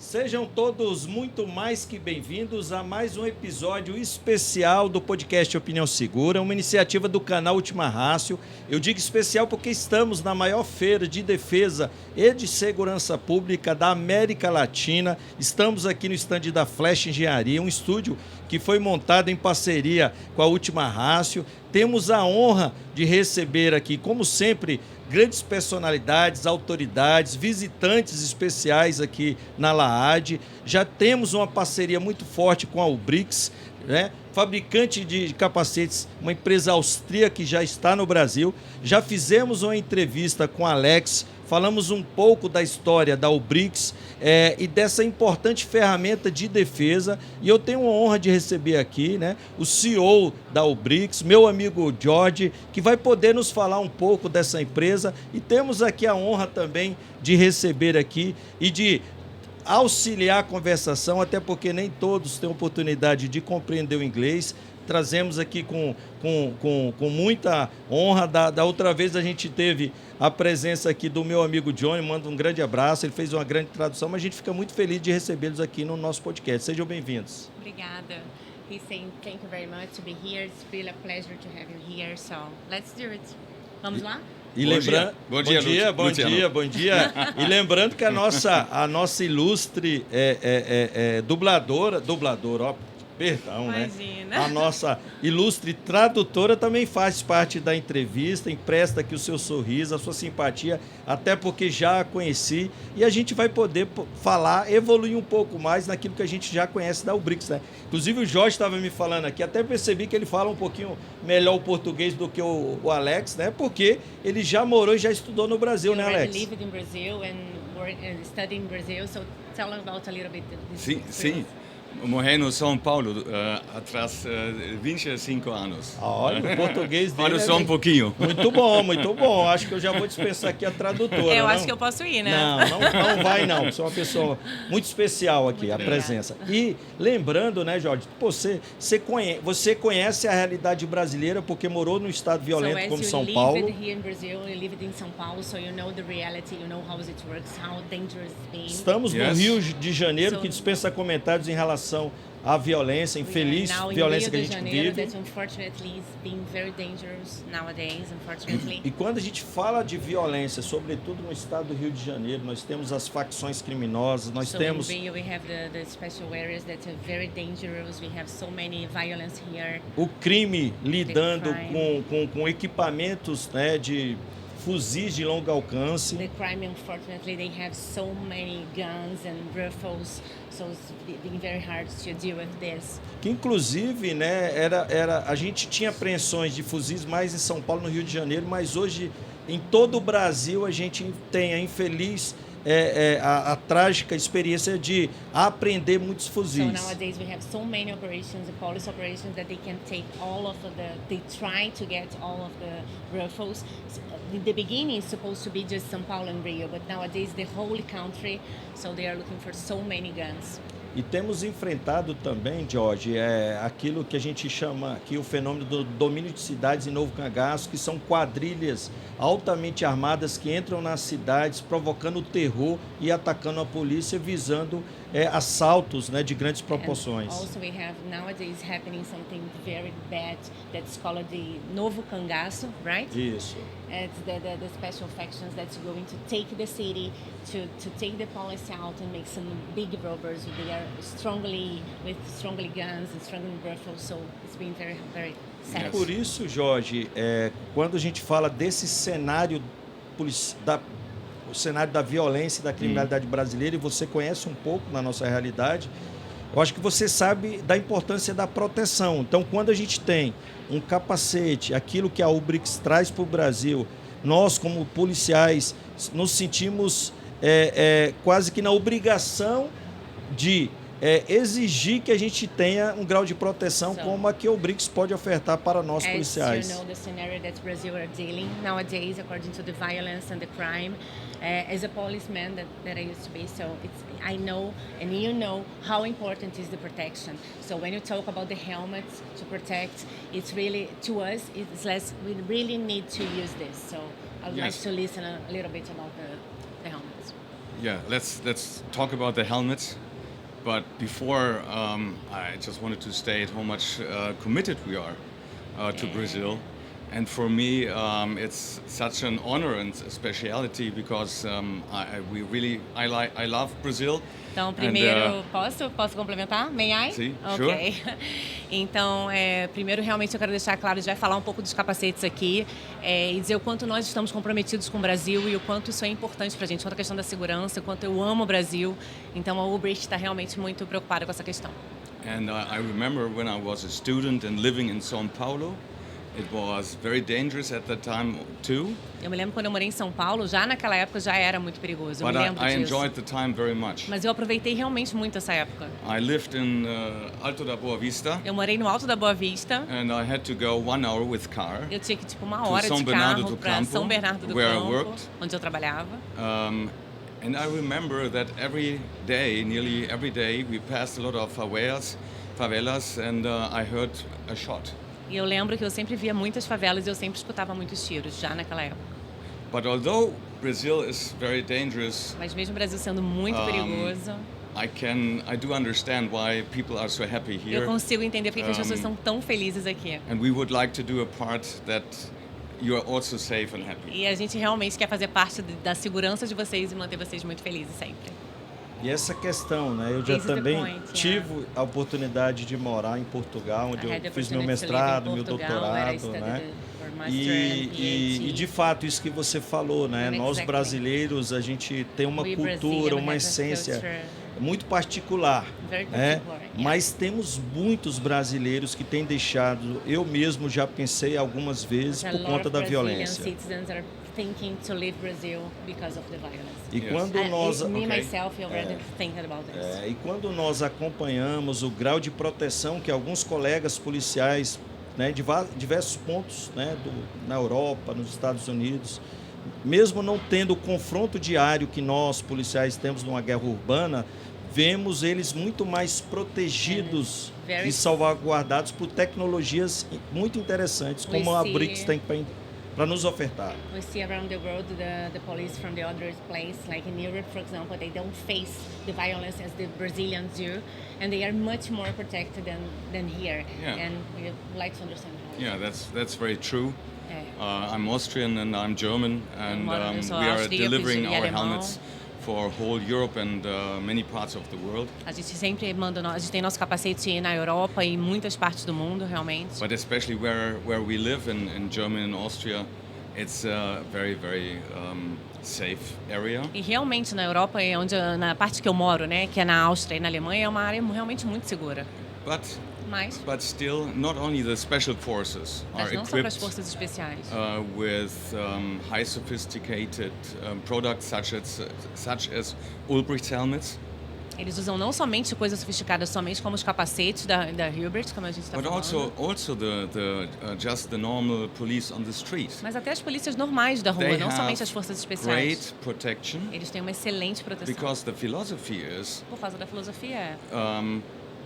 Sejam todos muito mais que bem-vindos a mais um episódio especial do podcast Opinião Segura, uma iniciativa do canal Última Rácio. Eu digo especial porque estamos na maior feira de defesa e de segurança pública da América Latina. Estamos aqui no estande da Flash Engenharia, um estúdio que foi montado em parceria com a Última Rácio. Temos a honra de receber aqui, como sempre, grandes personalidades, autoridades, visitantes especiais aqui na LAAD. Já temos uma parceria muito forte com a Ubrix, né? Fabricante de capacetes, uma empresa austríaca que já está no Brasil. Já fizemos uma entrevista com a Alex, falamos um pouco da história da Ubrix e dessa importante ferramenta de defesa. E eu tenho a honra de receber aqui, né, o CEO da Ubrix, meu amigo Jorge, que vai poder nos falar um pouco dessa empresa. E temos aqui a honra também de receber aqui e de auxiliar a conversação, até porque nem todos têm oportunidade de compreender o inglês. Trazemos aqui com muita honra. Da outra vez a gente teve a presença aqui do meu amigo Johnny, mando um grande abraço, ele fez uma grande tradução, mas a gente fica muito feliz de recebê-los aqui no nosso podcast. Sejam bem-vindos. Obrigada. He's saying thank you very much to be here. It's really a pleasure to have you here. So let's do it. Vamos lá? E lembrando, bom dia. E lembrando que a nossa ilustre dubladora, ó, perdão, imagina, né? A nossa ilustre tradutora também faz parte da entrevista, empresta aqui o seu sorriso, a sua simpatia, até porque já a conheci, e a gente vai poder falar, evoluir um pouco mais naquilo que a gente já conhece da Ubrix, né? Inclusive o Jorge estava me falando aqui, até percebi que ele fala um pouquinho melhor o português do que o Alex, né? Porque ele já morou e já estudou no Brasil, né, Alex? Lived in Brazil and studied in Brazil, so tell about a little bit this Sim. Morei no São Paulo atrás 25 anos. Olha, o português dele Falo só um pouquinho. Muito bom. Acho que eu já vou dispensar aqui a tradutora. Eu acho que eu posso ir, né? Não vai não. Você é uma pessoa muito especial aqui, a presença. E lembrando, né, Jorge, você conhece a realidade brasileira porque morou num estado violento como São Paulo. Estamos no Rio de Janeiro, que dispensa comentários em relação à violência, infeliz violência que a gente vive. E quando a gente fala de violência, sobretudo no estado do Rio de Janeiro, nós temos as facções criminosas, nós temos o crime lidando com equipamentos, né, de fuzis de longo alcance. The crime, unfortunately, they have so many guns and rifles, so it's being very hard to deal with this. Que inclusive, né, a gente tinha apreensões de fuzis mais em São Paulo, no Rio de Janeiro, mas hoje em todo o Brasil a gente tem a infeliz a trágica experiência de apreender muitos fuzis. So nowadays we have so many operations, the police operations, that they can take they try to get all of the rifles. In the beginning, it's supposed to be just São Paulo and Rio, but nowadays the whole country, so they are looking for so many guns. E temos enfrentado também, Jorge, aquilo que a gente chama aqui o fenômeno do domínio de cidades em Novo Cangaço, que são quadrilhas altamente armadas que entram nas cidades provocando terror e atacando a polícia, visando assaltos, né, de grandes proporções. And also we have nowadays happening something very bad that's called the Novo Cangaço, right? Isso. It's the special factions that's going to take the city, to take the police out and make some big robbers. They are strongly guns and strongly rifles, so it's been very, very sad. Yes. Por isso, Jorge, quando a gente fala desse cenário o cenário da violência e da criminalidade brasileira, e você conhece um pouco na nossa realidade, eu acho que você sabe da importância da proteção. Então, quando a gente tem um capacete, aquilo que a Ubrix traz para o Brasil, nós, como policiais, nos sentimos quase que na obrigação de exigir que a gente tenha um grau de proteção como a que a Ubrix pode ofertar para nós policiais. As you know, the scenario that Brazil are dealing nowadays, according to the violence and the crime, as a policeman that I used to be, so I know and you know how important is the protection. So when you talk about the helmets to protect, it's really, to us, it's less, we really need to use this. So I would like to listen a little bit about the helmets. Yeah, let's talk about the helmets. But before, I just wanted to state how much committed we are to Brazil. And for me, it's such an honor and a speciality because I love Brazil. Então, primeiro, posso complementar? May I? Sim, ok. Então, primeiro, realmente, eu quero deixar claro, a gente vai falar um pouco dos capacetes aqui e dizer o quanto nós estamos comprometidos com o Brasil e o quanto isso é importante para a gente, quanto a questão da segurança, o quanto eu amo o Brasil. Então, a Ulbricht está realmente muito preocupada com essa questão. And I remember when I was a student and living in São Paulo, it was very dangerous at that time too. Eu me lembro quando eu morei em São Paulo, já naquela época já era muito perigoso. Eu But me lembro I disso. enjoyed the time very much. Mas eu aproveitei realmente muito essa época. I lived in Alto da Boa Vista. Eu morei no Alto da Boa Vista. And I had to go 1 hour with car. Eu tinha que tipo uma hora São de Bernardo carro do para Campo, São Bernardo do where I Campo, worked. onde eu trabalhava. And I remember that every day, nearly every day, we passed a lot of favelas, and I heard a shot. E eu lembro que eu sempre via muitas favelas e eu sempre escutava muitos tiros, já naquela época. But although Brazil is very dangerous, Mas mesmo o Brasil sendo muito perigoso, I do understand why people are so happy eu here. consigo entender porque as pessoas são tão felizes aqui. And we would like to do a part that you are also safe and happy. E a gente realmente quer fazer parte da segurança de vocês e manter vocês muito felizes sempre. E essa questão, né? Eu já This is the também point, yeah. tive a oportunidade de morar em Portugal, onde I had the eu fiz meu opportunity to live in mestrado, meu Portugal, where I doutorado, studied né? for master and PhD. E de fato, isso que você falou, né? Nós Exactly. brasileiros, a gente tem uma We cultura, Brazilian uma have a essência culture muito particular, very né? particular, yeah. Mas temos muitos brasileiros que têm deixado, eu mesmo já pensei algumas vezes A por lot conta of da Brazilian violência. citizens are thinking to leave Brazil because of the violence. E Yes. quando nós Me Okay. myself already thinking about this. e quando nós acompanhamos o grau de proteção que alguns colegas policiais, né, de diversos pontos, né, na Europa, nos Estados Unidos, mesmo não tendo o confronto diário que nós policiais temos numa guerra urbana, vemos eles muito mais protegidos Very- e salvaguardados por tecnologias muito interessantes, We como a see- BRICS tem para nos ofertar. We see around the world the police from the other place, like in Europe, for example, they don't face the violence as the Brazilians do, and they are much more protected than here. Yeah. And we would like to understand how. Yeah, that's very true. É. I'm Austrian and I'm German, and Eu sou we are austríaco delivering e our alemão. helmets for whole Europe and many parts of the world. A gente sempre manda, a gente tem nosso capacete na Europa e em muitas partes do mundo, realmente. But especially where we live in Germany and Austria, it's a very, very safe area. E realmente na Europa, na parte que eu moro, né, que é na Áustria e na Alemanha, é uma área realmente muito segura. But still, not only the special forces are Mas não só para as equipped forças especiais. with high sophisticated products such as Ulbricht helmets, Eles usam não somente coisas sofisticadas, somente como os capacetes da Hilbert, como a gente está but falando. also just the normal police on the street. Mas até as polícias normais da rua, They não somente have as forças especiais. great protection Eles têm uma excelente proteção. because the philosophy is Por causa da filosofia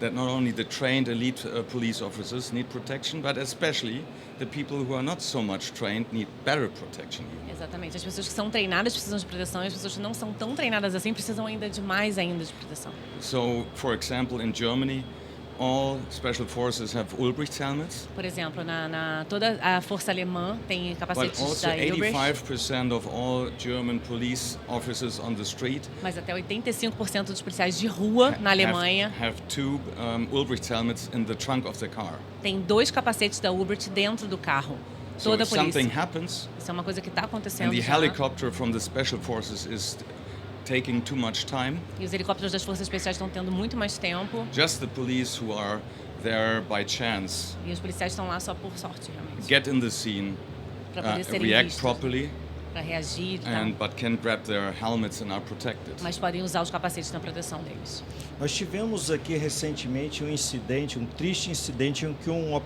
that not only the trained elite police officers need protection, but especially the people who are not so much trained need better protection. Exatamente. As pessoas que são treinadas precisam de proteção e as pessoas que não são tão treinadas assim precisam ainda de mais ainda de proteção. So, for example, in Germany, all special forces have Ulbricht helmets, Por exemplo, toda a força alemã tem but capacetes also da Hilbert, 85% of all German police officers on the street mas até 85% dos policiais de rua na Alemanha have two Ulbricht helmets in the trunk of the car. tem 2 capacetes da Hilbert dentro do carro. So Toda a if something polícia. happens Isso é uma coisa que está and acontecendo the já. helicopter from the special forces is taking too much time, E os helicópteros das forças especiais estão tendo muito mais tempo. just the police who are there by chance E os policiais estão lá só por sorte, realmente. get in the scene, Para poder serem react vistos, properly, para reagir e tal. but can grab their helmets and are protected. Mas podem usar os capacetes na proteção deles. Nós tivemos aqui recentemente um triste incidente em que um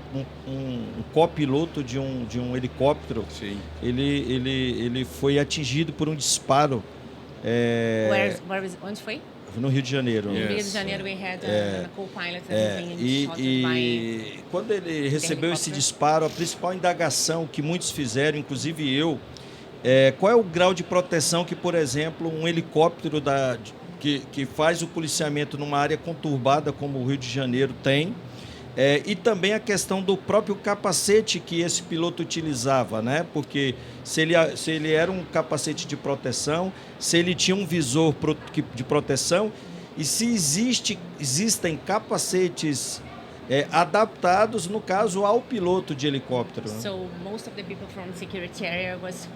copiloto de um helicóptero, Sim. ele foi atingido por um disparo Onde foi? no Rio de Janeiro. Yeah. No Rio de Yes. Janeiro, we had a co-pilot that has been shot by... E quando ele recebeu esse helicóptero. disparo, a principal indagação que muitos fizeram, inclusive eu, qual é o grau de proteção que, por exemplo, um helicóptero que faz o policiamento numa área conturbada como o Rio de Janeiro tem, e também a questão do próprio capacete que esse piloto utilizava, né? Porque se ele era um capacete de proteção, se ele tinha um visor de proteção, e se existem capacetes adaptados, no caso, ao piloto de helicóptero. Né? So most of the people from the security area was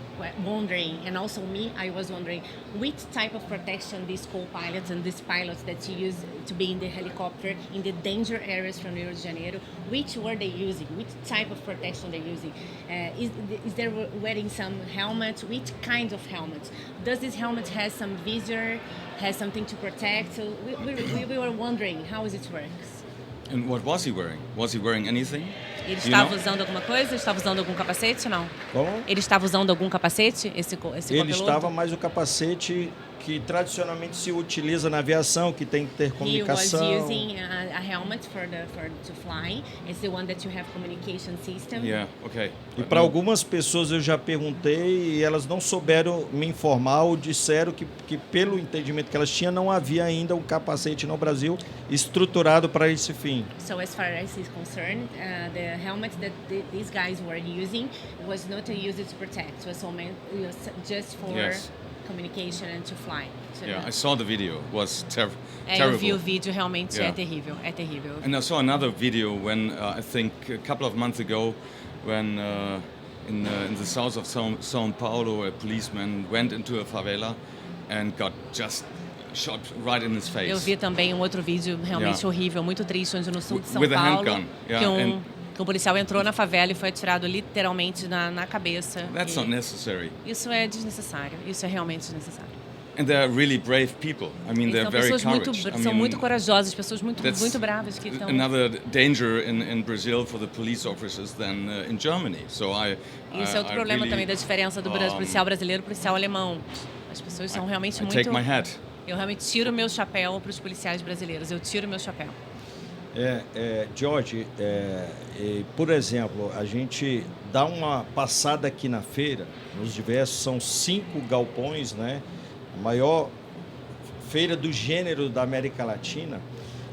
wondering, and also me, I was wondering, which type of protection these co-pilots and these pilots that you use to be in the helicopter in the danger areas from Rio de Janeiro, which were they using? Which type of protection they're using? Is they wearing some helmets? Which kind of helmets? Does this helmet has some visor, has something to protect? So we were wondering how it works. And what was he wearing? Was he wearing anything? Ele estava usando alguma coisa? Estava usando algum capacete? Não. Como? Ele estava usando algum capacete? Esse Ele estava mais o capacete que tradicionalmente se utiliza na aviação, que tem que ter comunicação. He was using a helmet to fly. It's the one that you have communication system. Yeah, okay. E para algumas pessoas eu já perguntei e elas não souberam me informar ou disseram que pelo entendimento que elas tinham não havia ainda um capacete no Brasil estruturado para esse fim. So as far as is concerned, the helmet that these guys were using was not used to protect. It was just for communication and to fly. Yeah, I saw the video. It was terrible. Eu vi o vídeo, realmente é terrível, é terrível. And I saw another video when I think a couple of months ago, when in the south of São Paulo, a policeman went into a favela and got just shot right in his face. Eu vi também um outro vídeo realmente horrível, muito triste, onde no sul de São With Paulo, a handgun. que um policial entrou na favela e foi atirado literalmente na cabeça. That's not necessary. Isso é desnecessário. Isso é realmente desnecessário. And they're really brave people. I mean, they're very courageous. São muito corajosas, pessoas muito bravas que estão. Another danger in Brazil for the police officers than in Germany. So Isso é outro problema também da diferença do policial brasileiro e policial alemão. As pessoas são realmente muito. Take my hat. Eu realmente tiro meu chapéu para os policiais brasileiros. Eu tiro meu chapéu. George, por exemplo, a gente dá uma passada aqui na feira, nos diversos, são 5 galpões, né? A maior feira do gênero da América Latina,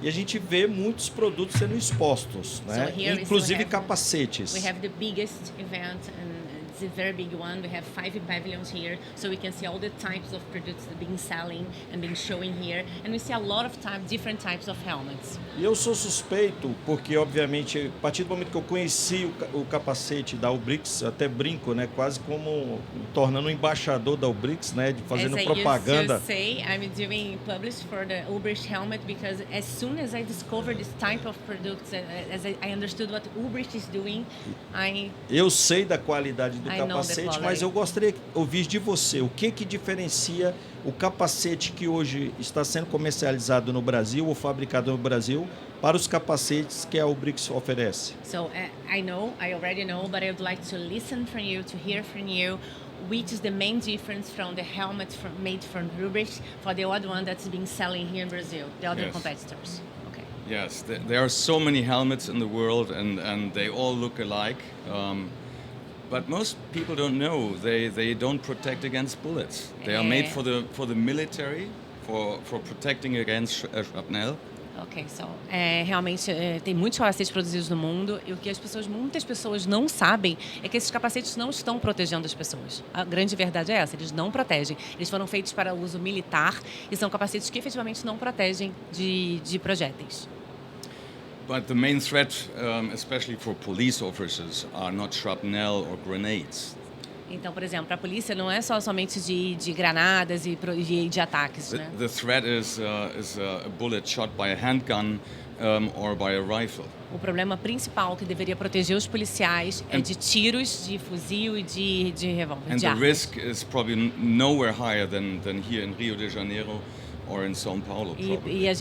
e a gente vê muitos produtos sendo expostos, né? Inclusive capacetes. We have the biggest event and it's a very big one. We have 5 pavilions here, so we can see all the types of products that being selling and being showing here, and we see a lot of different types of helmets. E eu sou suspeito porque, obviamente, a partir do momento que eu conheci o capacete da Ubrix, até brinco, né, quase como tornando um embaixador da Ubrix, né, fazendo propaganda. As I used to say, I'm doing publish for the Ubrix helmet because as soon as I discovered this type of products, as I understood what Ubrix is doing, eu sei da qualidade do capacete, mas eu gostaria de ouvir de você o que diferencia o capacete que hoje está sendo comercializado no Brasil ou fabricado no Brasil para os capacetes que a Ubrix oferece. So I already know, but I would like to listen from you, to hear from you, which is the main difference from the helmet made from Ubrix for the other one that's been selling here in Brazil, the other competitors. Okay. Yes, there are so many helmets in the world, and they all look alike. But most people don't know they don't protect against bullets. They are made for the military, for protecting against shrapnel. Ok, so, realmente tem muitos capacetes produzidos no mundo e o que muitas pessoas não sabem é que esses capacetes não estão protegendo as pessoas. A grande verdade é essa, eles não protegem. Eles foram feitos para uso militar e são capacetes que efetivamente não protegem de projéteis. But the main threat, especially for police officers, are not shrapnel or grenades. Então, por exemplo, para a polícia não é somente de granadas e de ataques, né? The threat is a bullet shot by a handgun or by a rifle. O problema principal que deveria proteger os policiais é de tiros, de fuzil e de revólver. And the risk is probably nowhere higher than here in Rio de Janeiro. Or in São Paulo, e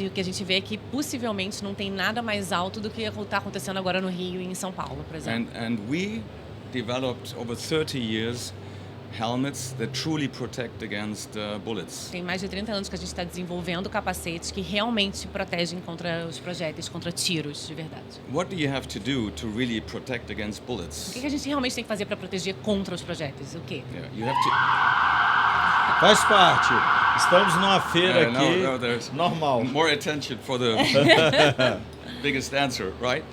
o que a gente vê é que possivelmente não tem nada mais alto do que está acontecendo agora no Rio e em São Paulo, por exemplo. And we developed over 30 years helmets that truly protect against bullets. Tem mais de 30 anos que a gente está desenvolvendo capacetes que realmente protegem contra os projéteis, contra tiros de verdade. What do you have to do to really protect against O bullets? que a gente realmente tem que fazer para proteger contra os projéteis? O quê? Yeah, you have to. Faz parte. Estamos numa feira No, aqui no, there's normal. more attention for the biggest answer, right?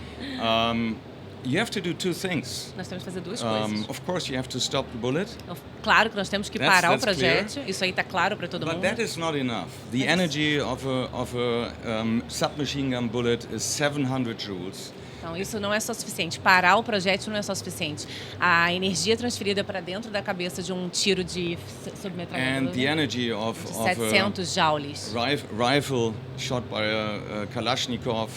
You have to do two things. Nós temos que fazer duas coisas. Of course, you have to stop the bullet, Claro que nós temos que That's- parar o that's projétil. Isso aí está claro para todo but mundo. that is not enough. The Yes. energy of a submachine gun bullet is 700 joules. Então, isso não é só suficiente. Parar o projétil não é só suficiente. A energia transferida para dentro da cabeça de um tiro de And the submetralhadora energy of de a 700 joules. rifle shot by a Kalashnikov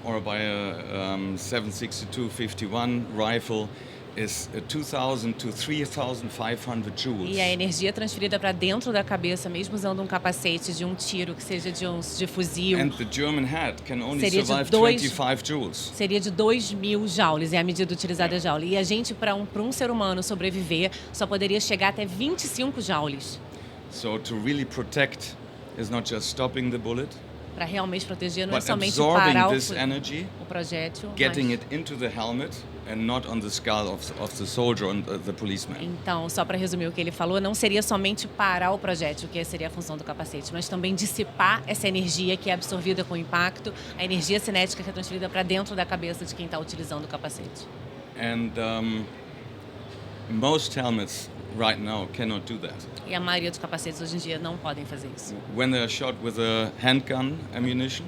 or by a 7.62-51 rifle is 2,000 to 3,500 joules. E a energia transferida para dentro da cabeça, mesmo usando um capacete de um tiro que seja de fuzil, And the German head can only Seria de survive dois- 25 joules. seria de 2.000 joules, é a medida utilizada joule. E a gente, para um ser humano sobreviver, só poderia chegar até 25 joules. So to really protect is not just stopping the bullet, Para realmente proteger, não é but somente parar absorbing o, this energy, o projétil, getting mas... it into the helmet and not on the skull of the soldier and the policeman. Então, só para resumir o que ele falou, não seria somente parar o projétil, que seria a função do capacete, mas também dissipar essa energia que é absorvida com o impacto, a energia cinética que é transferida para dentro da cabeça de quem está utilizando o capacete. And most helmets right now cannot do that. E a maioria dos capacetes hoje em dia não podem fazer isso. When they are shot with a handgun ammunition,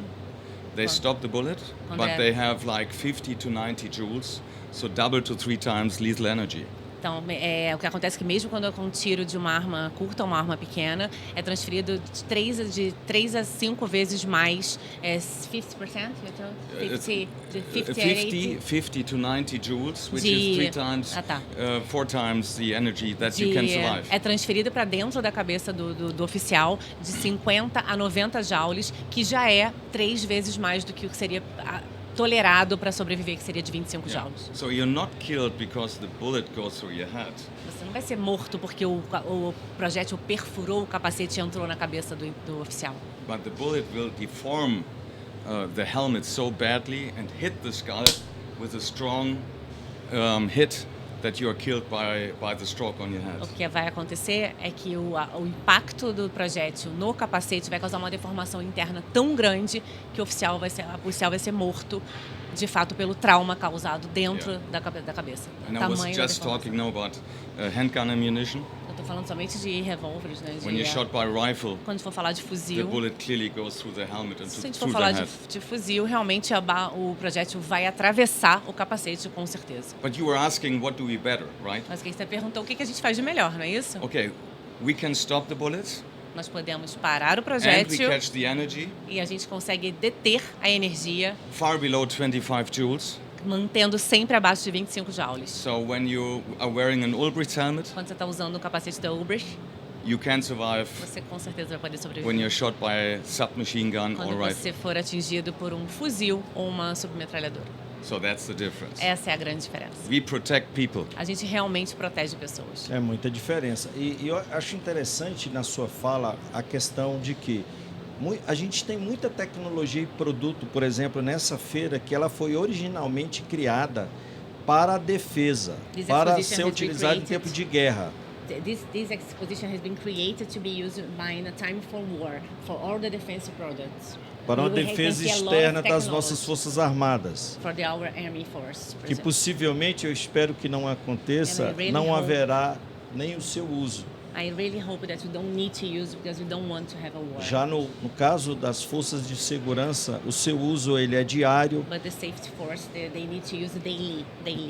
they stop the bullet, Quando but é- they have like 50 to 90 joules, so double to 3 times lethal energy. Então, o que acontece é que mesmo quando é com um tiro de uma arma curta ou uma arma pequena, é transferido de 3 a 5 vezes mais, 50%? It's 50 a 80 50 to 90 joules, which De- is 3 times, Ah, tá. 4 times the energy that you can survive. é transferido para dentro da cabeça do oficial de 50 a 90 joules, que já é 3 vezes mais do que o que seria tolerado para sobreviver, que seria de 25 Yeah. joules. So you're not killed because the bullet goes through your head. Você não vai ser morto porque o projétil perfurou o capacete e entrou na cabeça do oficial. But the bullet will deform the helmet so badly and hit the skull with a strong hit that you are killed by the stroke on your head. O que vai acontecer é que o impacto do projétil no capacete vai causar uma deformação interna tão grande que o policial vai ser morto, de fato, pelo trauma causado dentro Yeah. da cabeça. And I was Tamanho da just deformação. talking now about handgun ammunition. Eu estou falando somente de revólveres, né? When you're shot by rifle, Quando for falar de the fuzil, bullet clearly goes through the helmet and se a gente for through falar the head. de fuzil, realmente o projétil vai atravessar o capacete, com certeza. But you were asking what do we better, right? Mas quem você perguntou o que a gente faz de melhor, não é isso? Okay, we can stop the bullets Nós podemos parar o and we projétil catch the energy e a gente consegue deter a energia, far below 25 joules. mantendo sempre abaixo de 25 joules. So when you are wearing an Ulbricht helmet, Quando você está usando o capacete da Ulbricht, you can survive você com certeza vai poder when sobreviver. you're shot by a submachine gun Quando or você rifle. for atingido por um fuzil ou uma submetralhadora. So that's the difference. Essa é a grande diferença. We protect people. A gente realmente protege pessoas. É muita diferença. E eu acho interessante na sua fala a questão de que a gente tem muita tecnologia e produto, por exemplo, nessa feira, que ela foi originalmente criada para a defesa, This para exposition ser has been utilizada em created. tempo de guerra. This exposition has been created to be used by in a time for war, for all the defense products. Para uma We can defesa see a lot of externa das technology nossas Forças Armadas. for our Army Force. Que possivelmente, eu espero que não aconteça, And I really não hope- haverá nem o seu uso. I really hope that we don't need to use because we don't want to have a war. Já no caso das forças de segurança, o seu uso ele é diário But the safety force, they need to use daily.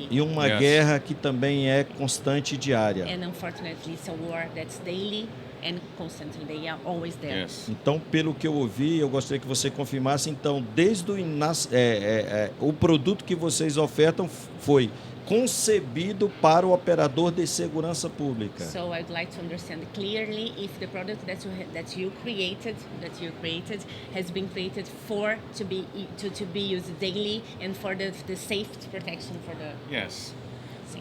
e uma Yes. guerra que também é constante e diária. And unfortunately, it's a war that's daily and constantly. They are always there. Yes. Então, pelo que eu ouvi, eu gostaria que você confirmasse, então, desde o produto que vocês ofertam foi concebido para o operador de segurança pública. So I'd like to understand clearly if the product that you created has been created for to be used daily and for the safety protection for the. Yes. Sim.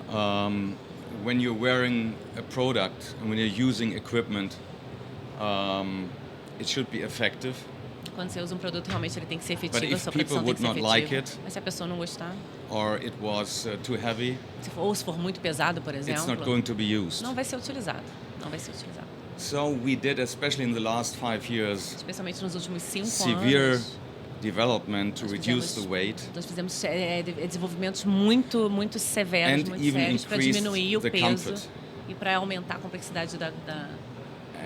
when you're wearing a product and when you're using equipment, it should be effective. Quando você usa um produto, realmente ele tem que ser But efetivo, a if sua people produção tem would que ser not efetiva. like it, Mas se a pessoa não gostar, or it was too heavy, ou se for muito pesado, por it's not exemplo, going to be used. não vai ser utilizado. Não vai ser utilizado. So we did, especially in the last 5 years, Especialmente nos últimos 5 severe anos. development to Nós reduce fizemos- the weight Nós fizemos desenvolvimentos muito severos, And muito even sérios para increased diminuir o the peso comfort. e para aumentar a complexidade da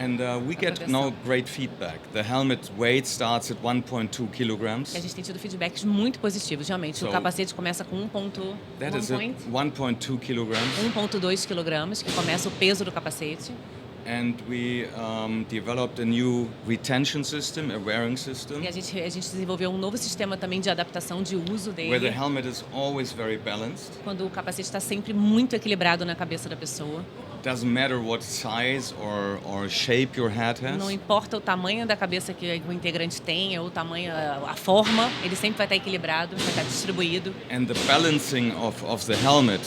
and we get proteção. now great feedback. The helmet weight starts at 1.2 kilograms. E a gente tem tido feedbacks muito positivos, realmente. So, o capacete começa com That is at 1.2 kilograms. 1,2 quilogramas, que começa o peso do capacete. And we developed a new retention system, a wearing system, E a gente desenvolveu um novo sistema também de adaptação de uso where the dele, helmet is always very balanced. quando o capacete está sempre muito equilibrado na cabeça da pessoa. Doesn't matter what size or shape your head has. Não importa o tamanho da cabeça que o integrante tem, ou o tamanho, a forma, ele sempre vai estar equilibrado, vai estar distribuído. And the balancing of the helmet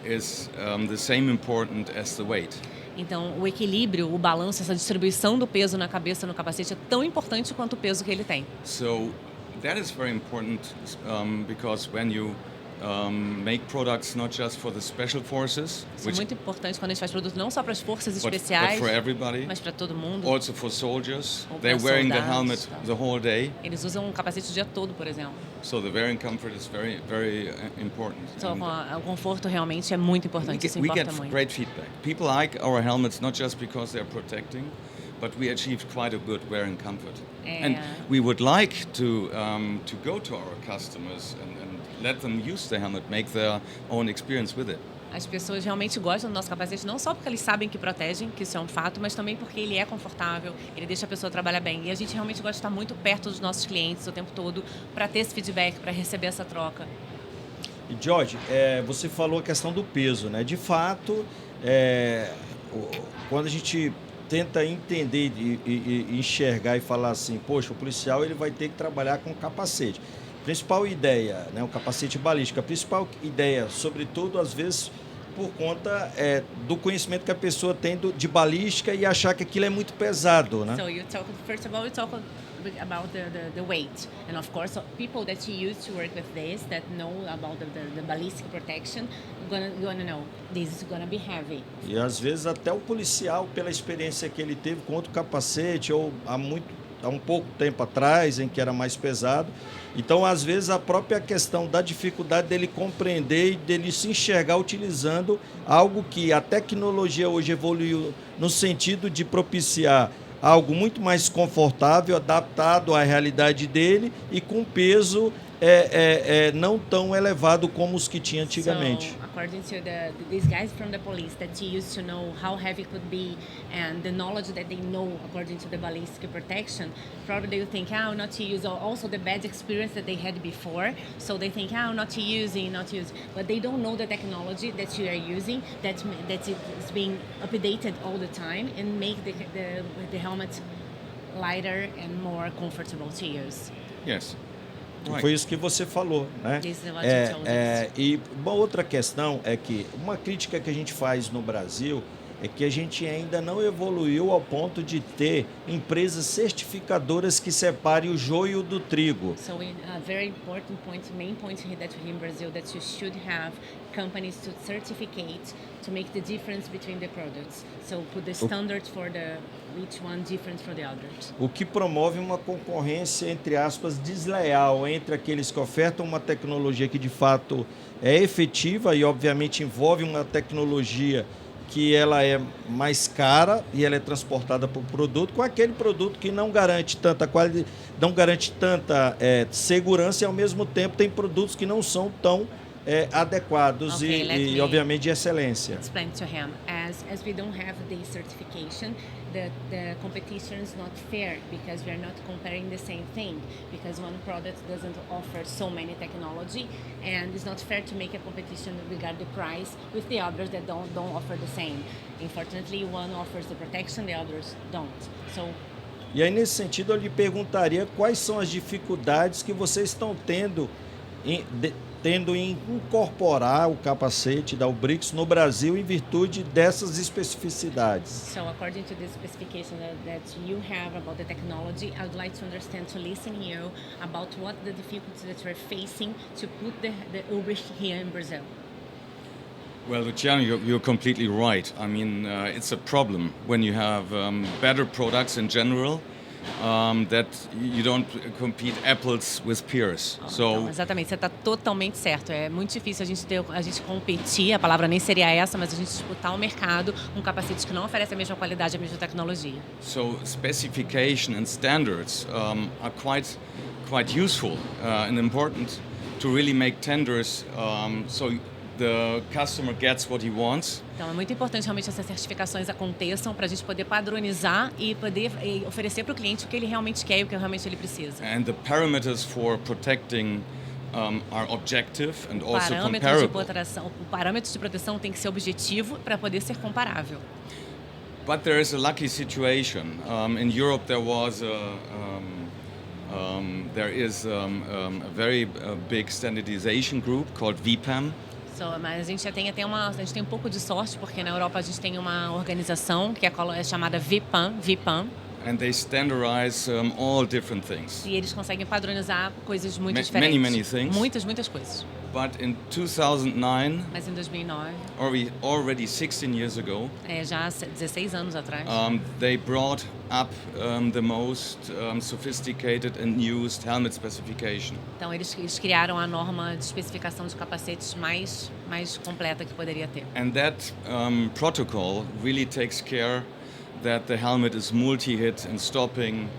is the same important as the weight. Então, o equilíbrio, o balanço, essa distribuição do peso na cabeça, no capacete, é tão importante quanto o peso que ele tem. So that is very important because when you make products not just for the special forces, Isso é muito importante quando a gente faz produto não só para as forças but especiais, for everybody, mas para todo mundo. also for soldiers. Ou They're para wearing the soldados, helmet tá. the whole day, Eles usam um capacete o dia todo, por exemplo. so the wearing comfort is very important. Então, And o conforto realmente é muito importante, isso we importa get muito. great feedback. People like our helmets not just because they're protecting, but we achieved quite a good wearing comfort. And we would like to go to our customers and let them use the helmet, make their own experience with it. As pessoas realmente gostam do nosso capacete, não só porque eles sabem que protegem, que isso é um fato, mas também porque ele é confortável, ele deixa a pessoa trabalhar bem. E a gente realmente gosta de estar muito perto dos nossos clientes o tempo todo para ter esse feedback, para receber essa troca. E George, você falou a questão do peso, né? De fato, quando a gente tenta entender e enxergar e falar assim, poxa, o policial ele vai ter que trabalhar com capacete. Principal ideia, né? O capacete balístico, a principal ideia, sobretudo, às vezes, por conta do conhecimento que a pessoa tem de balística e achar que aquilo é muito pesado, né? So first of all, you talk about the weight, and of course, people that you use to work with this, that know about the ballistic protection, gonna know this is gonna be heavy. E às vezes até o policial, pela experiência que ele teve com outro capacete, ou há um pouco tempo atrás, em que era mais pesado. Então, às vezes, a própria questão da dificuldade dele compreender e dele se enxergar utilizando algo que a tecnologia hoje evoluiu no sentido de propiciar algo muito mais confortável, adaptado à realidade dele e com peso não tão elevado como os que tinha antigamente. So, according to these guys from the police that used to know how heavy it could be and the knowledge that they know according to the ballistic protection, probably they would think, not to use, also the bad experience that they had before, so they think, not to use, but they don't know the technology that you are using, that is being updated all the time and make the helmet lighter and more comfortable to use. Yes. Right. Foi isso que você falou, né? E uma outra questão é que uma crítica que a gente faz no Brasil é que a gente ainda não evoluiu ao ponto de ter empresas certificadoras que separem o joio do trigo. So a very important point, main point here that in Brazil, that you should have companies to certificate to make the difference between the products. So put the standards for each one different from the others. O que promove uma concorrência, entre aspas, desleal entre aqueles que ofertam uma tecnologia que de fato é efetiva e obviamente envolve uma tecnologia que ela é mais cara e ela é transportada por produto, com aquele produto que não garante tanta qualidade, não garante tanta segurança e ao mesmo tempo tem produtos que não são tão adequados e obviamente de excelência. Explain to him, as we don't have the certification, the competition is not fair because we are not comparing the same thing, because one product doesn't offer so many technology and it's not fair to make a competition regarding the price with the others that don't offer the same. Unfortunately, one offers the protection, the others don't. So e aí, nesse sentido, eu lhe perguntaria quais são as dificuldades que vocês estão tendo pretendo incorporar o capacete da Ubrix no Brasil em virtude dessas especificidades. So according to the specification that you have about the technology, I would like to understand, to listen you about what the difficulties that you're facing to put the Ubrix here in Brazil. Well, Luciano, you're completely right. I mean, it's a problem when you have better products in general, that you don't compete apples with peers. Então, exatamente, você está totalmente certo. É muito difícil a gente competir, a palavra nem seria essa, mas a gente disputar o mercado com capacetes que não oferecem a mesma qualidade, a mesma tecnologia. So specification and standards are quite useful and important to really make tenders so the customer gets what he wants. Então é muito importante realmente essas certificações aconteçam para a gente poder padronizar e poder oferecer para o cliente o que ele realmente quer e o que realmente ele precisa. And the parameters for protecting are objective and also comparable. O parâmetro de proteção tem que ser objetivo para poder ser comparável. But there is a lucky situation. In Europe there was there is a very big standardization group called VPAM. Mas a gente tem um pouco de sorte, porque na Europa a gente tem uma organização que é chamada VPAM. And they standardize all different things. E eles conseguem padronizar coisas muito diferentes. Many things. Muitas coisas. But in 2009, mas em 2009, already 16 years ago, já 16 anos atrás, they brought up the most sophisticated and used helmet specification. Então eles criaram a norma de especificação de capacetes mais completa que poderia ter. And that protocol really takes care that the helmet is multi-hit and stopping.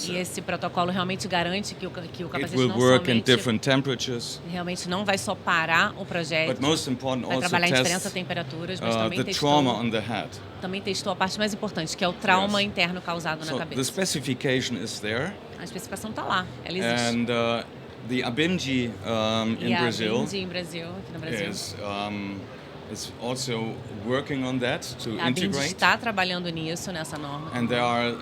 E esse protocolo realmente garante que o capacete não somente realmente não vai só parar o projeto, vai trabalhar em diferentes temperaturas, mas também testou a parte mais importante, que é o trauma interno causado na cabeça. The specification is there. A especificação está lá, ela existe. And the ABIMG in Brazil, aqui no Brasil, is also working on that to integrate. A está trabalhando nisso, nessa norma. And there are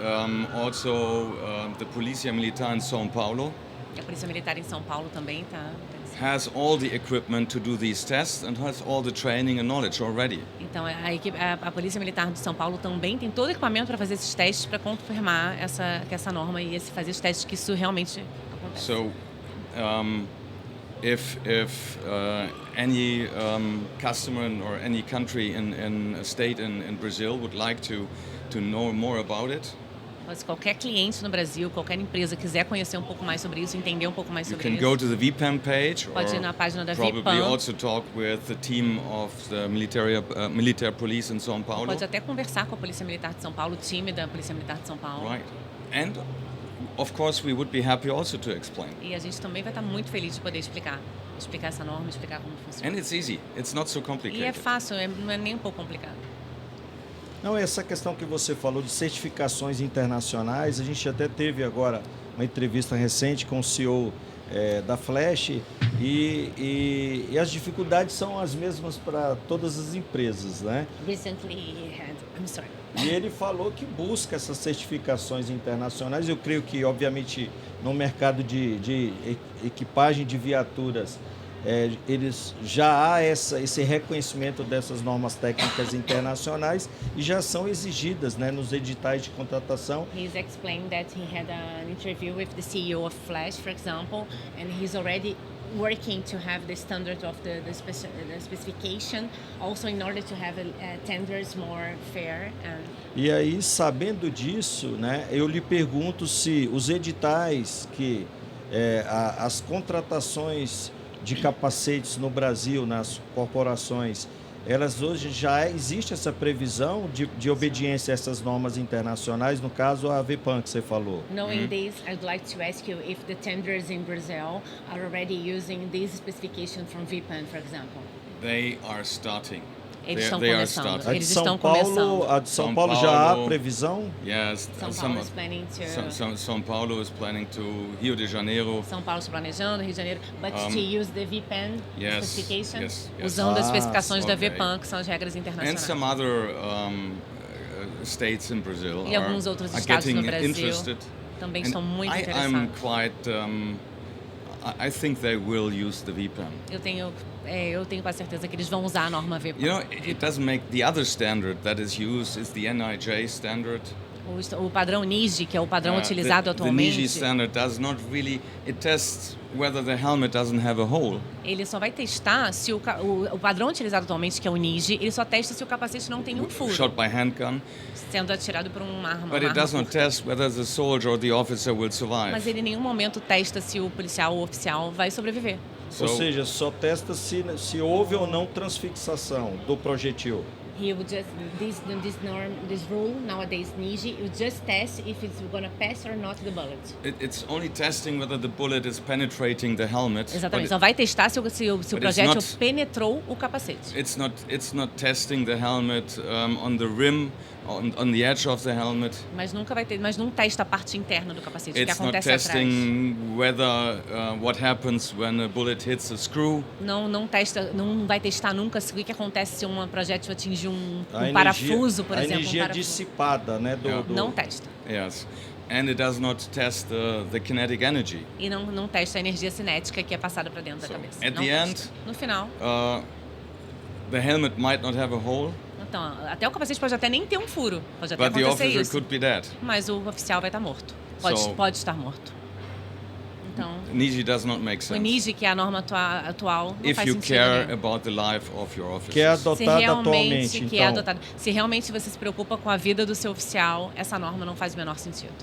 also the Polícia Militar in São Paulo. A Polícia Militar em São Paulo também está. Has all the equipment to do these tests and has all the training and knowledge already. Então a Polícia Militar de São Paulo também tem todo o equipamento para fazer esses testes, para confirmar essa norma e fazer os testes que isso realmente acontece. So, if any customer or any country in a state in Brazil would like to know more about it, mas qualquer cliente no Brasil, qualquer empresa quiser conhecer um pouco mais sobre isso, entender um pouco mais sobre isso, you can go to the VPAM page, pode ir na página da probably VPAM. Also talk with the team of the military police in São Paulo. Pode até conversar com a Polícia Militar de São Paulo, o time da Polícia Militar de São Paulo. Right, and of course we would be happy also to explain. E a gente também vai estar muito feliz de poder explicar essa norma, explicar como funciona. And it's easy. It's not so complicated. E é fácil, não é nem um pouco complicado. Não, essa questão que você falou de certificações internacionais, a gente até teve agora uma entrevista recente com o CEO da Flash e as dificuldades são as mesmas para todas as empresas, né? E ele falou que busca essas certificações internacionais. Eu creio que, obviamente, no mercado de equipagem de viaturas, eles já há esse reconhecimento dessas normas técnicas internacionais e já são exigidas, né, nos editais de contratação. He's explained that he had an interview with the CEO of Flash, for example, and he's already working to have the standard of the specification, also in order to have tenders more fair. E aí, sabendo disso, né, eu lhe pergunto se os editais as contratações de capacetes no Brasil, nas corporações, elas hoje já existe essa previsão de obediência a essas normas internacionais, no caso a VPAM que você falou. Knowing this, I'd like to ask you if the tenders in Brazil are already using this specification from VPAM, for example. They are starting. Eles estão começando. A de São Paulo, a de São Paulo já há previsão? Yes. São Paulo is planning to Rio de Janeiro. São Paulo está planejando, Rio de Janeiro, but to use the VPAM specification, yes. Usando as especificações da VPAM, que são as regras internacionais. And some other states in Brazil e alguns outros estados no Brasil também estão muito interessados. I think they will use the VPAM. Eu tenho quase certeza que eles vão usar a norma VPAM. You know, it doesn't make the other standard that is used is the NIJ standard. O padrão NIJI, que é o padrão utilizado The NIJI atualmente, standard does not really, it tests whether the helmet doesn't have a hole. ele só vai testar se o padrão utilizado atualmente, que é o NIJI, ele só testa se o capacete não tem um furo, Shot by handgun, sendo atirado por uma arma. but it does not test whether the soldier or the officer will survive. Mas ele em nenhum momento testa se o policial ou o oficial vai sobreviver. Ou seja, só testa se houve ou não transfixação do projetil. He would just this rule nowadays NIJI, you just test if it's gonna pass or not the bullet. It's only testing whether the bullet is penetrating the helmet. Exatamente. Só vai testar se o projétil penetrou o capacete. It's not testing the helmet on the rim, on the edge of the helmet. Mas não testa a parte interna do capacete, o que It's not acontece atrás. testing whether what happens when a bullet hits a screw. Não vai testar nunca o que acontece se um projétil atinge um A parafuso, por a exemplo. energia dissipada, né? Não testa. Yes, and it does not test the kinetic energy. E não testa a energia cinética que é passada para dentro da cabeça. At Não the testa. end, No final, the helmet might not have a hole, então, até o capacete pode até nem ter um furo, pode até but the acontecer officer isso, could be dead. mas o oficial vai estar morto. Pode estar morto. Então, NIJI does not make o sense. NIJI, que é a norma atual, não If faz you sentido care nenhum. about the life of your Que é officers. adotada atualmente. Que Então, é adotado. Se realmente você se preocupa com a vida do seu oficial, essa norma não faz o menor sentido.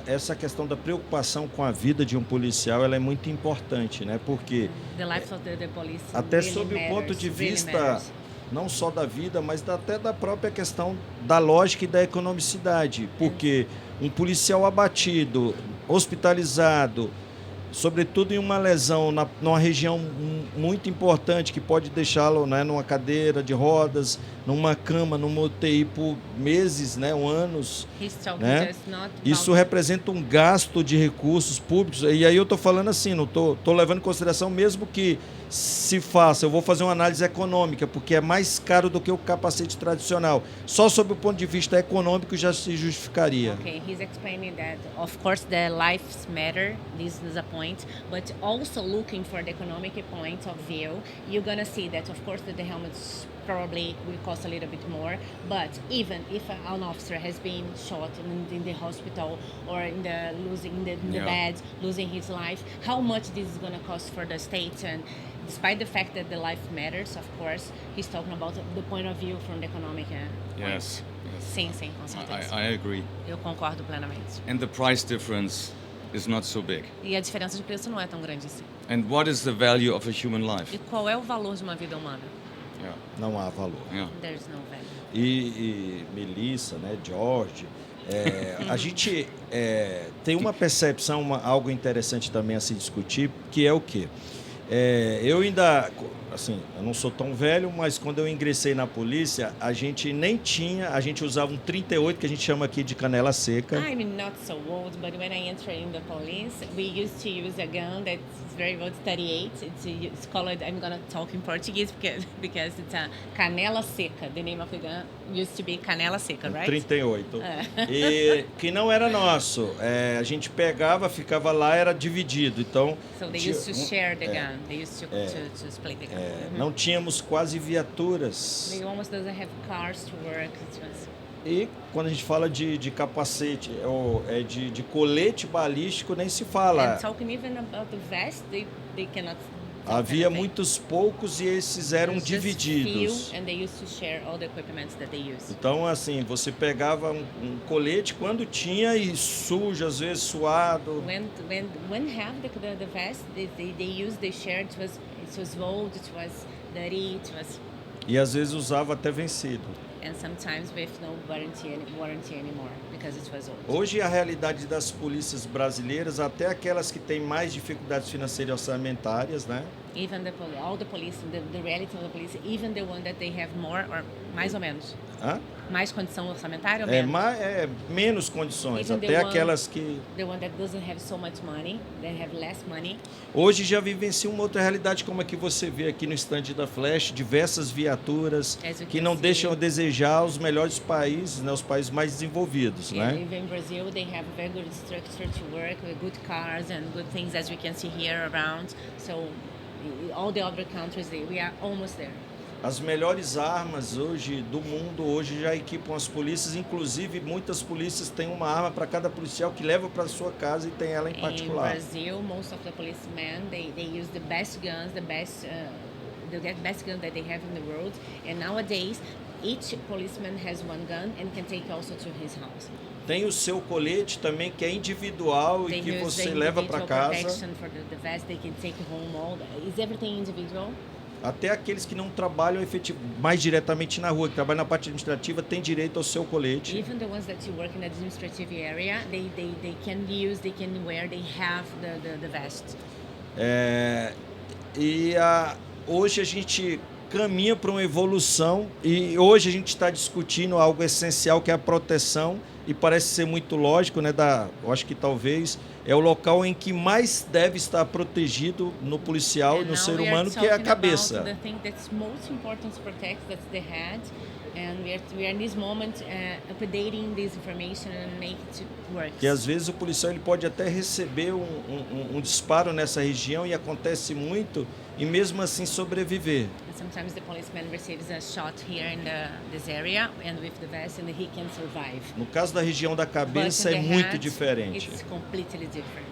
essa questão da preocupação com a vida de um policial, ela é muito importante, né? Porque The life of the police até really sob o matters, ponto de really vista matters. não só da vida, mas até da própria questão da lógica e da economicidade, porque um policial abatido, hospitalizado, sobretudo em uma lesão numa região muito importante que pode deixá-lo, né, numa cadeira de rodas, numa cama, numa UTI por meses, né, anos, né? Isso representa um gasto de recursos públicos. E aí eu estou falando assim, não tô levando em consideração mesmo que se faça, eu vou fazer uma análise econômica, porque é mais caro do que o capacete tradicional. Só sob o ponto de vista econômico já se justificaria. Okay, he's explaining that of course the lives matter, this is a point, but also looking for the economic point of view, you're gonna see that of course that the helmets probably will cost a little bit more, but even if an officer has been shot in the hospital or in the bed, losing his life, how much this is gonna cost for the state? And despite the fact that the life matters, of course, he's talking about the point of view from the economic Yes. Sim, com certeza. I agree. Eu concordo plenamente. And the price difference is not so big. E a diferença de preço não é tão grande assim. And what is the value of a human life? E qual é o valor de uma vida humana? Yeah. Não há valor. Yeah. There's no value. E Melissa, né, George, a gente tem uma percepção, algo interessante também a se discutir, que é o quê? Eu ainda, assim, eu não sou tão velho, mas quando eu ingressei na polícia, a gente usava um 38, que a gente chama aqui de canela seca. I'm not so old, but when I entered in the police, we used to use a gun that's very old, 38. It's called, I'm gonna talk in Portuguese because it's a canela seca. The name of the gun used to be canela seca, right? 38. E que não era nosso. A gente pegava, ficava lá, era dividido. Então, So they used to share the gun. They used to split the gun. não tínhamos quase viaturas. They almost doesn't have cars to work. E quando a gente fala de capacete, de colete balístico, nem se fala. And talking even about the vest, they cannot. Havia muitos poucos e esses eram divididos. And they used to share all the equipment that they use. Então, assim, você pegava um colete quando tinha e sujo, às vezes suado. When have the vest, they used, they shared. It was old, it was dirty, it was. E às vezes usava até vencido. And sometimes with no warranty anymore because it was old. Hoje a realidade das polícias brasileiras, até aquelas que têm mais dificuldades financeiras e orçamentárias, né? Even all the police, the reality of the police, even the one that they have more, or mais ou menos. Hã? Mais condição orçamentária ou É, menos? menos condições, Even the até one- aquelas que... The one that doesn't have so much money, they have less money. Hoje já vivencia uma outra realidade, como a que você vê aqui no estande da Flash, diversas viaturas As you que can não see. deixam a desejar os melhores países, né, os países mais desenvolvidos, And né? even in Brazil, they have a very good structure to work with good cars and good things, as we can see here around. So all the other countries, we are almost there. As melhores armas hoje do mundo hoje já equipam as polícias, inclusive muitas polícias têm uma arma para cada policial que leva para sua casa e tem ela em In particular. Brazil, most of the policemen, they use the best guns, the best guns that they have in the world. And nowadays, each policeman has one gun and can take also to his house. Tem o seu colete também que é individual e They que use você the leva para individual casa. protection for the vest. They can take home all. Is everything individual? Até aqueles que não trabalham mais diretamente na rua, que trabalham na parte administrativa, têm direito ao seu colete. Even the ones that you work in the administrative area, they can use, they can wear, they have the vest. Hoje a gente caminha para uma evolução e hoje a gente está discutindo algo essencial que é a proteção e parece ser muito lógico, né? Eu acho que talvez é o local em que mais deve estar protegido no policial e no ser humano, que é a cabeça. The thing that's most important to protect, that's the head, and we are in this moment updating this information and make it work. Que às vezes o policial ele pode até receber um disparo nessa região e acontece muito e mesmo assim sobreviver. Sometimes the policeman receives a shot here in this area and with the vest and he can survive. No caso da região da cabeça But in é the muito head, diferente. It's completely different.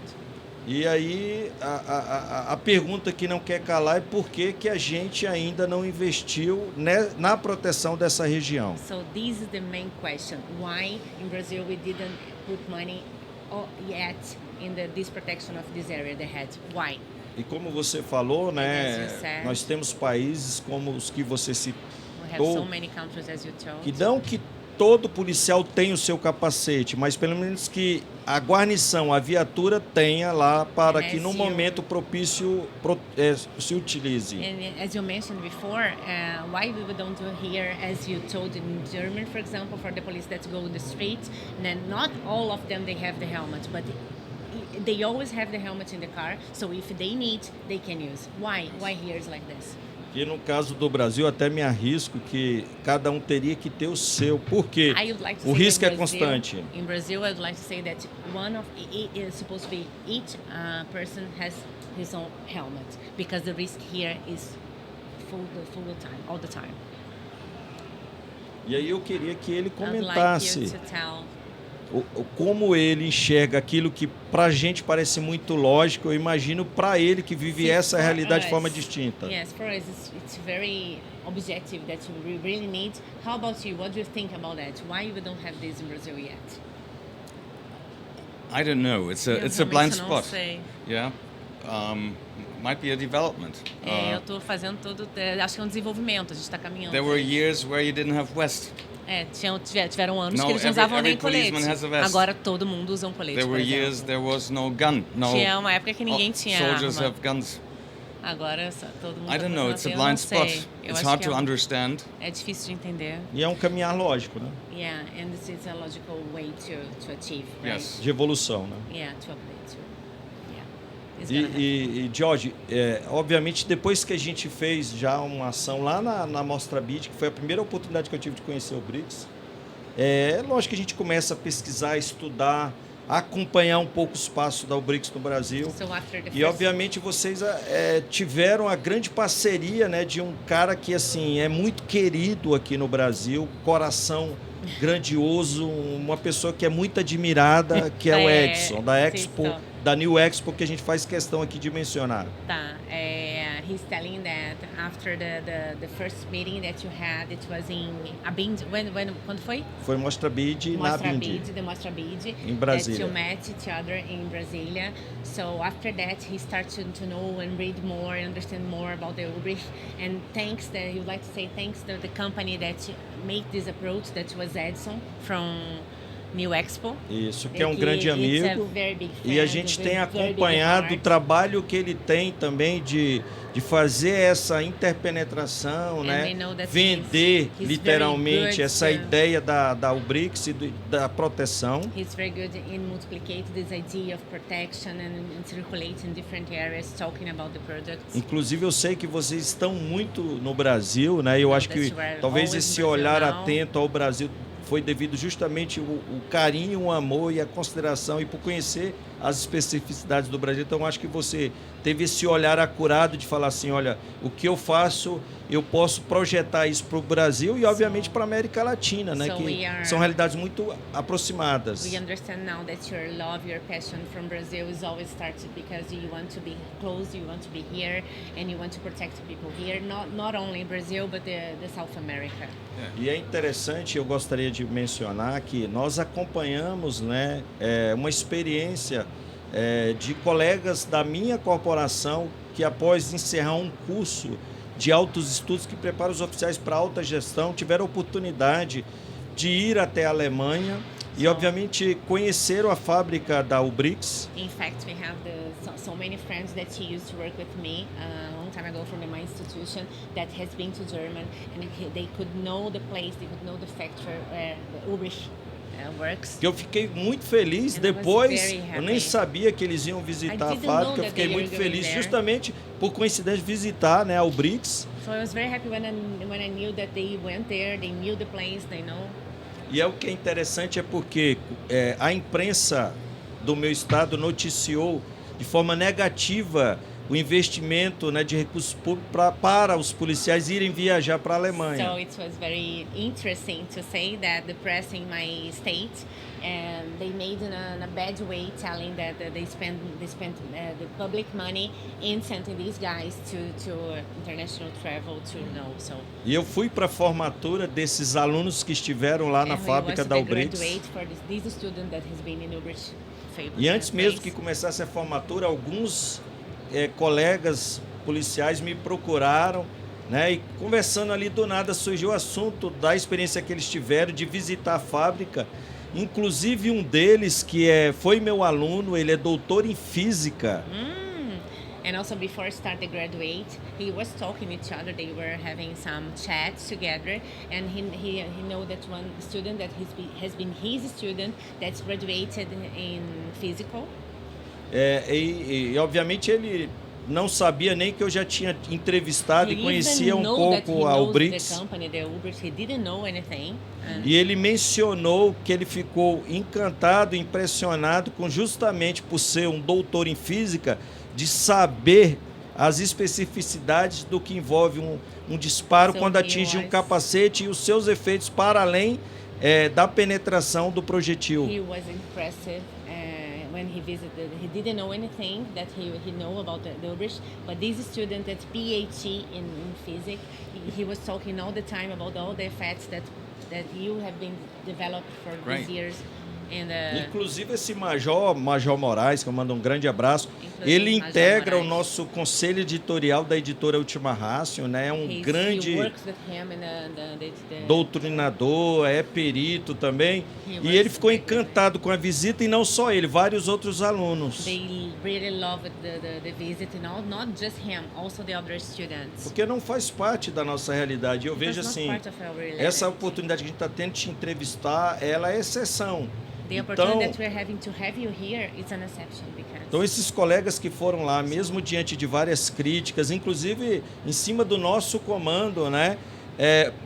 E aí a pergunta que não quer calar é por que a gente ainda não investiu na proteção dessa região. So this is the main question. Why in Brazil we didn't put money yet in this protection of this area, the head? Why? E como você falou, né, as you said, nós temos países como os que você citou, We have so many countries, as you told. que não que todo policial tem o seu capacete, mas pelo menos que a guarnição, a viatura tenha lá para que no momento propício se utilize. And as you mentioned before, why we don't do here, as you told in Germany, for example, for the police that go on the street, then not all of them, they have the helmet, but they always have the helmet in the car, so if they need, they can use. Why? Why here is like this? E no caso do Brasil, até me arrisco que cada um teria que ter o seu. Por quê? I would like to O say risco that é constante. In Brazil, I would like to say that it is supposed to be each person has his own helmet because the risk here is full time, all the time. E aí eu queria que ele I'd like comentasse you to tell como ele enxerga aquilo que pra gente parece muito lógico. Eu imagino pra ele que vive essa realidade de forma distinta. Yes, for us it's very objective that we really need. How about you? What do you think about that? Why we don't have this in Brazil yet? I don't know. It's a Eu blind realmente não spot. sei. Yeah. Might be a development. Eu estou fazendo tudo, acho que é um desenvolvimento, a gente está caminhando. There were years where you didn't have vest. Tiveram anos Now que eles não usavam nem colete. policeman has a vest. Agora todo mundo usa um colete, There por were exemplo. years there was no gun. No. Tinha uma época que ninguém tinha Soldiers arma. have guns. Agora todo mundo I don't know. It's a eu não blind sei. spot. Eu It's acho hard que to understand. é difícil de entender. E é um caminhar lógico, né? Yeah, and this is a logical way to achieve, right? Yes. De evolução, né? Yeah, to update. Yeah. It's gonna happen. E George, obviamente depois que a gente fez já uma ação lá na Mostra BID, que foi a primeira oportunidade que eu tive de conhecer o BRICS, lógico que a gente começa a pesquisar, estudar, acompanhar um pouco os passos da BRICS no Brasil. So after the E obviamente vocês tiveram a grande parceria, né, de um cara que assim é muito querido aqui no Brasil, coração grandioso, uma pessoa que é muito admirada, que é o Edson, da Expo, da New Expo, que a gente faz questão aqui de mencionar. Tá. He's telling that after the first meeting that you had, it was in Abindi. Quando foi? Foi Mostra BID na Abindi. The Mostra BID. Em Brasília. That you met each other in Brasilia. So after that, he started to know and read more and understand more about the UBRIC. And thanks, he would like to say thanks to the company that made this approach, that was Edson from New Expo. Isso, que é um Ele- grande it's a amigo. very big E a fan, gente very- tem very big acompanhado o heart. trabalho que ele tem também de fazer essa interpenetração, And né? we know that Vender he's literalmente very good essa to- ideia da UBRICS e da proteção. He's very good in multiplicating this idea of protection and circulating different areas, talking about the products. Inclusive, eu sei que vocês estão muito no Brasil, né? Eu acho que That's right. talvez Always esse in Brazil olhar now. atento ao Brasil foi devido justamente o carinho, o amor e a consideração e por conhecer as especificidades do Brasil. Então, acho que você teve esse olhar acurado de falar assim, olha, o que eu faço, eu posso projetar isso para o Brasil e, obviamente, para a América Latina, né? So Que we are- são realidades muito aproximadas. We understand now that your love, your passion from Brazil is always started because you want to be close, you want to be here, and you want to protect people here, not only Brazil, but the South America. E é interessante, eu gostaria de mencionar que nós acompanhamos, né, uma experiência de colegas da minha corporação que, após encerrar um curso de altos estudos que prepara os oficiais para alta gestão, tiveram a oportunidade de ir até a Alemanha e, obviamente, conheceram a fábrica da UBRICS. In fact, we have so many friends that she used to work with me a long time ago from my institution that has been to Germany, and they could know the place, they could know the factory where the Ulrich works. Que eu fiquei muito feliz. And I was Depois, very eu nem happy. sabia que eles iam I visitar a didn't know fábrica. Eu that fiquei they muito were going feliz there. justamente por coincidência visitar, né, a UBRICS. So I was very happy when I knew that they went there, they knew the place, they know. E é o que é interessante é porque a imprensa do meu estado noticiou de forma negativa o investimento, né, de recursos públicos para os policiais irem viajar para a Alemanha. So it was very interesting to say that the press in my state, and they made in a bad way, telling that they spent the public money in sending these guys to international travel to know. So E eu fui para a formatura desses alunos que estiveram lá na and we fábrica was da the UBRICS. graduate for this student that has been in Ubrich. E antes mesmo que começasse a formatura, alguns colegas policiais me procuraram, né? E conversando ali do nada surgiu o assunto da experiência que eles tiveram de visitar a fábrica. Inclusive um deles que foi meu aluno, ele é doutor em física. And also before start the graduate, he was talking each other. They were having some chats together, and he know that one student that has been his student that's graduated in physical. E obviamente ele não sabia nem que eu já tinha entrevistado e conhecia um pouco a UBRICS. He didn't know anything. E ele mencionou que ele ficou encantado, impressionado com justamente por ser um doutor em física, de saber as especificidades do que envolve um disparo So quando atinge um capacete e os seus efeitos para além da penetração do projetil. He was impressive when he visited. He didn't know anything that he know about the Ubrich, but this student that's PhD in physics, he was talking all the time about all the effects that you have been developed for these years. And, inclusive esse Major Moraes, que eu mando um grande abraço, ele Major integra Moraes. o nosso conselho editorial da editora Última Rácio, né? É um grande he works with him in the doutrinador, é perito também. He E works ele ficou with- encantado com a visita e não só ele, vários outros alunos. They really loved the visit, and not just him, also the other students. Porque não faz parte da nossa realidade. Eu It vejo was not assim, part of our reality. essa oportunidade que a gente está tendo de te entrevistar, ela é exceção. The Então, opportunity that we're having to have you here is an exception because então esses colegas que foram lá, mesmo diante de várias críticas, inclusive em cima do nosso comando, né?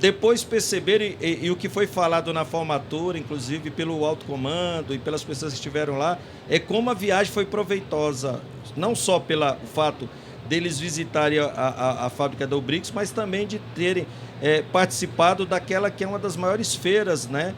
Depois perceberam, e o que foi falado na formatura, inclusive pelo alto comando e pelas pessoas que estiveram lá, é como a viagem foi proveitosa, não só pelo fato deles visitarem a fábrica da UBRICS, mas também de terem participado daquela que é uma das maiores feiras, né,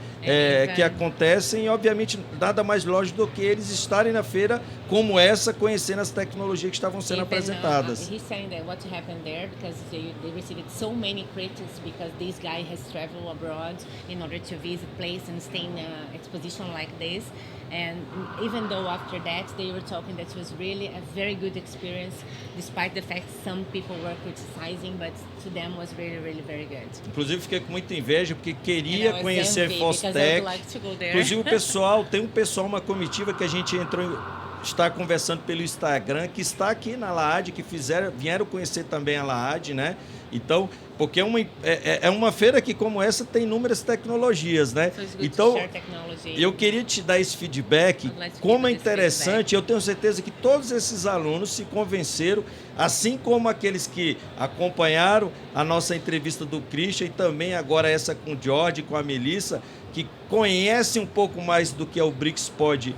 que acontecem, e obviamente nada mais lógico do que eles estarem na feira como essa, conhecendo as tecnologias que estavam sendo apresentadas. He's saying that what happened there because they received so many critics because this guy has traveled abroad in order to visit place and stay in an exposition like this. And even though after that they were talking that it was really a very good experience, despite the fact some people were criticizing, but to them was really, really very good. good. Inclusive, fiquei com muita inveja, porque And I queria was conhecer envy because I Fostec. would like to go there. Inclusive, o pessoal, tem um pessoal, uma comitiva que a gente está conversando pelo Instagram, que está aqui na LAAD, que vieram conhecer também a LAAD, né? Então, porque é uma feira que, como essa, tem inúmeras tecnologias, né? So it's good to Então, share technology. eu queria te dar esse feedback, I'd like to como é give this interessante, eu tenho certeza que todos esses alunos se convenceram, assim como aqueles que acompanharam a nossa entrevista do Christian e também agora essa com o George, com a Melissa, que conhecem um pouco mais do que o BRICS pode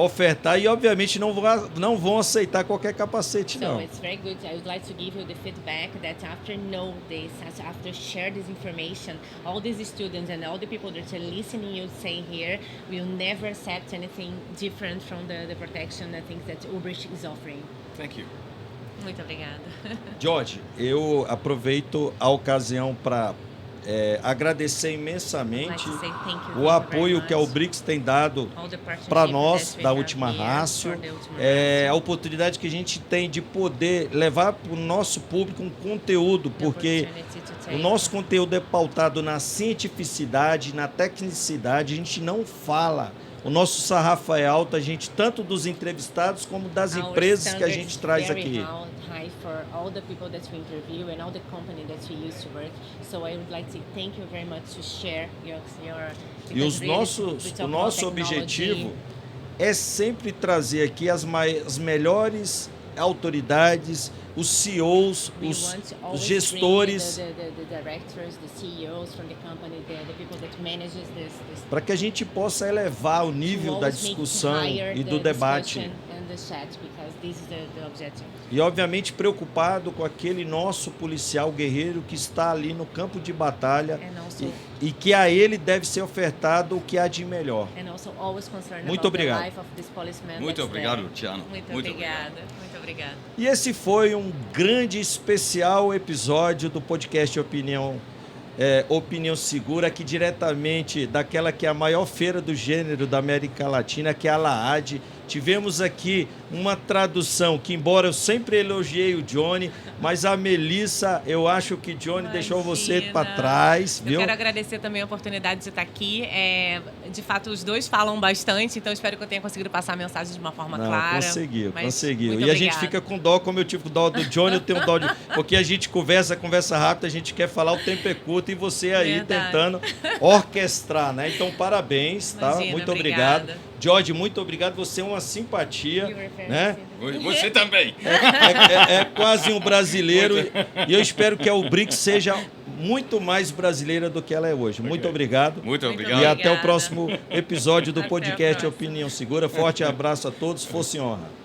ofertar e, obviamente, não vão aceitar qualquer capacete, So não. it's very good. I would like to give you the feedback that after know this, after share this information, all these students and all the people that are listening, you say here, will never accept anything different from the protection and things that UBRICS is offering. Thank you. Muito obrigada. George, eu aproveito a ocasião para agradecer imensamente o apoio que a UBRICS tem dado para nós, da Última Rácio, a oportunidade que a gente tem de poder levar para o nosso público um conteúdo, porque o nosso conteúdo é pautado na cientificidade, na tecnicidade, a gente não fala. O nosso sarrafo é alto, a gente, tanto dos entrevistados como das empresas que a gente traz aqui. For all the people that we interview and all the company that we used to work. So I would like to thank you very much to share your E o nosso objetivo é sempre trazer aqui as melhores autoridades, os CEOs, os gestores, para que a gente possa elevar o nível da discussão e do debate. E, obviamente, preocupado com aquele nosso policial guerreiro que está ali no campo de batalha e que a ele deve ser ofertado o que há de melhor. Muito obrigado. Muito obrigado, Tiano. Muito obrigada. Muito obrigada. E esse foi um grande especial episódio do podcast Opinião Segura, aqui diretamente daquela que é a maior feira do gênero da América Latina, que é a LAAD. Tivemos aqui uma tradução que, embora eu sempre elogiei o Johnny, mas a Melissa, eu acho que Johnny deixou você para trás, viu? Eu quero agradecer também a oportunidade de estar aqui. De fato, os dois falam bastante, então espero que eu tenha conseguido passar a mensagem de uma forma clara. Conseguiu. Muito E a gente fica com dó, como eu tive dó do Johnny, eu tenho dó porque a gente conversa rápido, a gente quer falar, o tempo é curto e você aí tentando orquestrar, né? Então, parabéns, tá? Imagina, muito obrigada. obrigado. George, muito obrigado, você é uma simpatia, né? Você também. É quase um brasileiro e eu espero que a UBRICS seja muito mais brasileira do que ela é hoje. Muito obrigado. Muito obrigado. E até o próximo episódio do podcast Opinião Segura. Forte abraço a todos, fosse honra.